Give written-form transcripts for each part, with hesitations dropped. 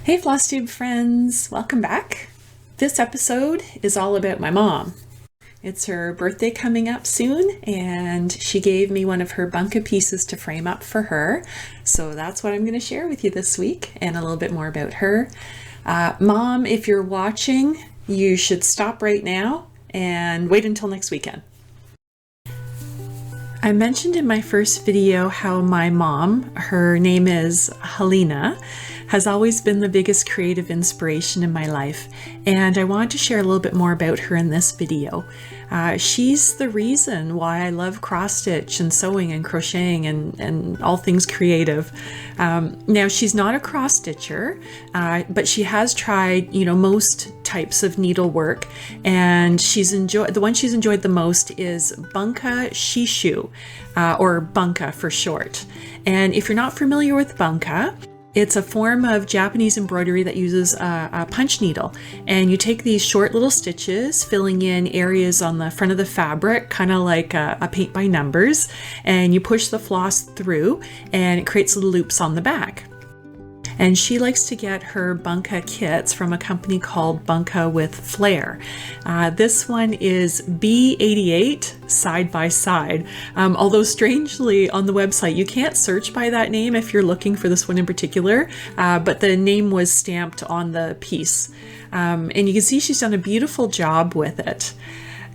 Hey Flosstube friends, welcome back. This episode is all about my mom. It's her birthday coming up soon, and she gave me one of her bunka pieces to frame up for her. So that's what I'm going to share with you this week, and a little bit more about her. Mom, if you're watching, you should stop right now and wait until next weekend. I mentioned in my first video how my mom, her name is Helena, has always been the biggest creative inspiration in my life, and I wanted to share a little bit more about her in this video. She's the reason why I love cross stitch and sewing and crocheting and all things creative. Now she's not a cross stitcher, but she has tried, most types of needlework, and the one she's enjoyed the most is bunka shishu, or bunka for short. And if you're not familiar with bunka, it's a form of Japanese embroidery that uses a punch needle, and you take these short little stitches, filling in areas on the front of the fabric, kind of like a paint by numbers, and you push the floss through and it creates little loops on the back. And she likes to get her bunka kits from a company called Bunka with Flair. This one is B88 side by side. Although strangely on the website, you can't search by that name if you're looking for this one in particular, but the name was stamped on the piece. And you can see she's done a beautiful job with it.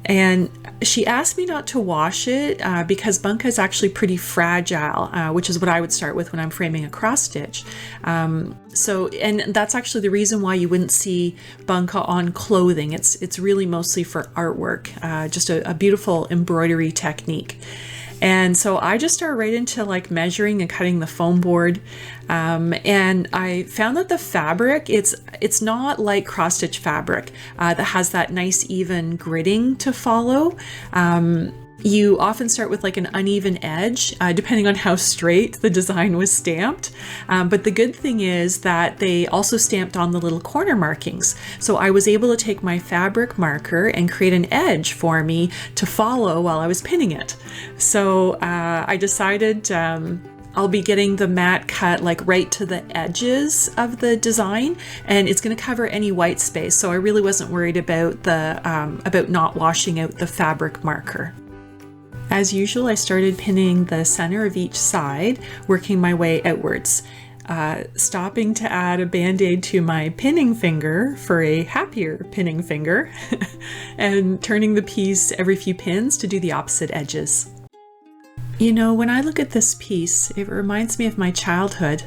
And she asked me not to wash it because bunka is actually pretty fragile, which is what I would start with when I'm framing a cross stitch. And that's actually the reason why you wouldn't see bunka on clothing. It's really mostly for artwork, just a beautiful embroidery technique. And so I just started right into like measuring and cutting the foam board. And I found that the fabric, it's not like cross stitch fabric that has that nice even gridding to follow. You often start with like an uneven edge, depending on how straight the design was stamped. But the good thing is that they also stamped on the little corner markings. So I was able to take my fabric marker and create an edge for me to follow while I was pinning it. So I decided I'll be getting the mat cut like right to the edges of the design, and it's going to cover any white space. So I really wasn't worried about about not washing out the fabric marker. As usual, I started pinning the center of each side, working my way outwards, stopping to add a band-aid to my pinning finger for a happier pinning finger, and turning the piece every few pins to do the opposite edges. When I look at this piece, it reminds me of my childhood.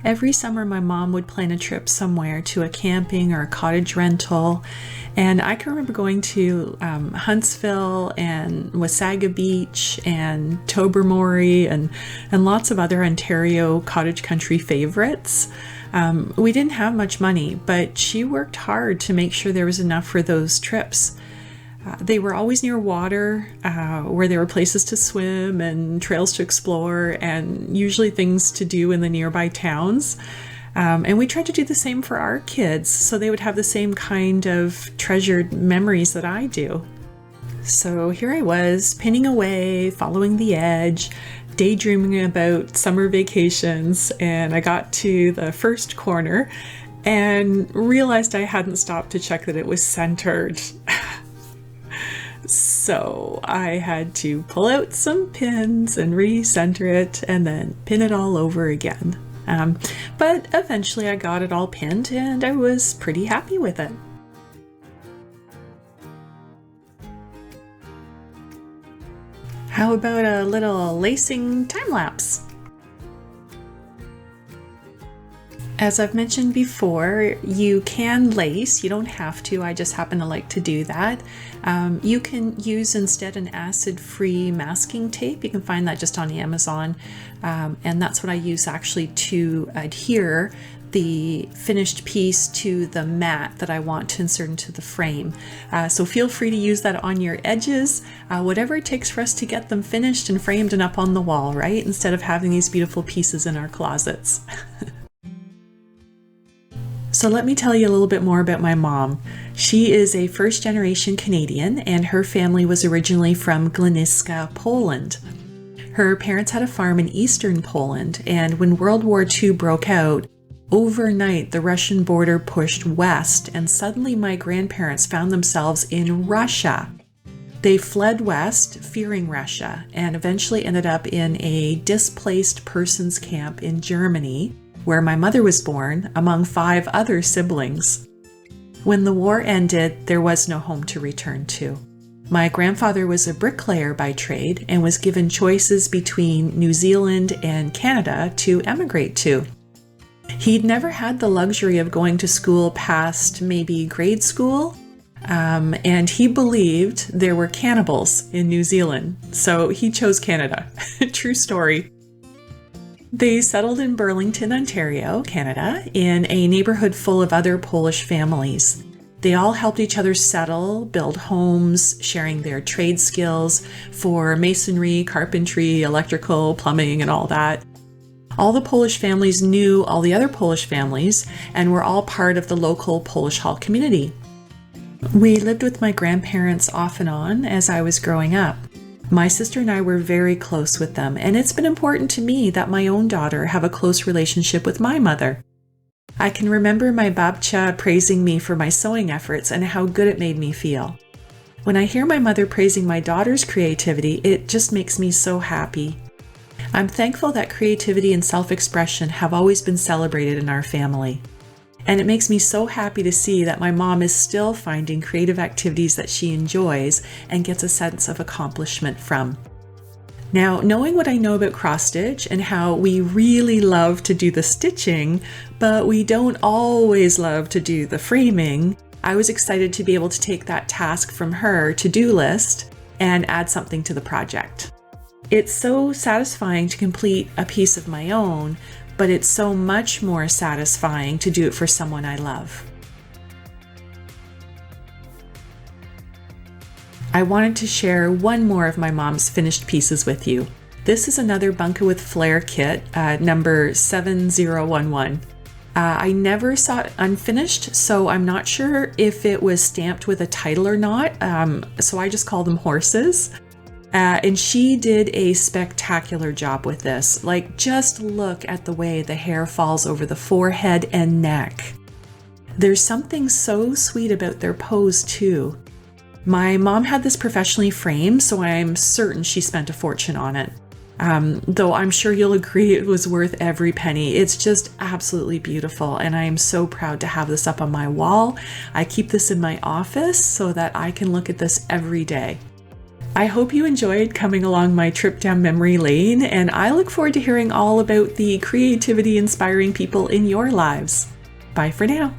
Every summer, my mom would plan a trip somewhere to a camping or a cottage rental, and I can remember going to Huntsville and Wasaga Beach and Tobermory and lots of other Ontario cottage country favorites. We didn't have much money, but she worked hard to make sure there was enough for those trips. They were always near water, where there were places to swim and trails to explore, and usually things to do in the nearby towns. And we tried to do the same for our kids, so they would have the same kind of treasured memories that I do. So here I was, pinning away, following the edge, daydreaming about summer vacations, and I got to the first corner and realized I hadn't stopped to check that it was centered. So I had to pull out some pins and recenter it and then pin it all over again. But eventually I got it all pinned and I was pretty happy with it. How about a little lacing time lapse? As I've mentioned before, you can lace. You don't have to. I just happen to like to do that. You can use instead an acid-free masking tape. You can find that just on Amazon. And that's what I use actually to adhere the finished piece to the mat that I want to insert into the frame. So feel free to use that on your edges, whatever it takes for us to get them finished and framed and up on the wall, right? Instead of having these beautiful pieces in our closets. So let me tell you a little bit more about my mom. She is a first-generation Canadian, and her family was originally from Gliniska, Poland. Her parents had a farm in eastern Poland, and when World War II broke out, Overnight, the Russian border pushed west, and suddenly my grandparents found themselves in Russia. They fled west, fearing Russia, and eventually ended up in a displaced persons camp in Germany, where my mother was born, among 5 other siblings. When the war ended, there was no home to return to. My grandfather was a bricklayer by trade and was given choices between New Zealand and Canada to emigrate to. He'd never had the luxury of going to school past maybe grade school, and he believed there were cannibals in New Zealand, so he chose Canada. True story. They settled in Burlington, Ontario, Canada, in a neighborhood full of other Polish families. They all helped each other settle, build homes, sharing their trade skills for masonry, carpentry, electrical, plumbing, and all that. All the Polish families knew all the other Polish families and were all part of the local Polish Hall community. We lived with my grandparents off and on as I was growing up. My sister and I were very close with them, and it's been important to me that my own daughter have a close relationship with my mother. I can remember my babcia praising me for my sewing efforts and how good it made me feel. When I hear my mother praising my daughter's creativity, it just makes me so happy. I'm thankful that creativity and self-expression have always been celebrated in our family. And it makes me so happy to see that my mom is still finding creative activities that she enjoys and gets a sense of accomplishment from. Now, knowing what I know about cross stitch and how we really love to do the stitching, but we don't always love to do the framing, I was excited to be able to take that task from her to-do list and add something to the project. It's so satisfying to complete a piece of my own, but it's so much more satisfying to do it for someone I love. I wanted to share one more of my mom's finished pieces with you. This is another Bunka with Flair kit, number 7011. I never saw it unfinished, so I'm not sure if it was stamped with a title or not, so I just call them horses. And she did a spectacular job with this. Like, just look at the way the hair falls over the forehead and neck. There's something so sweet about their pose too. My mom had this professionally framed, so I'm certain she spent a fortune on it. Though I'm sure you'll agree it was worth every penny. It's just absolutely beautiful, and I am so proud to have this up on my wall. I keep this in my office so that I can look at this every day. I hope you enjoyed coming along my trip down memory lane, and I look forward to hearing all about the creativity inspiring people in your lives. Bye for now.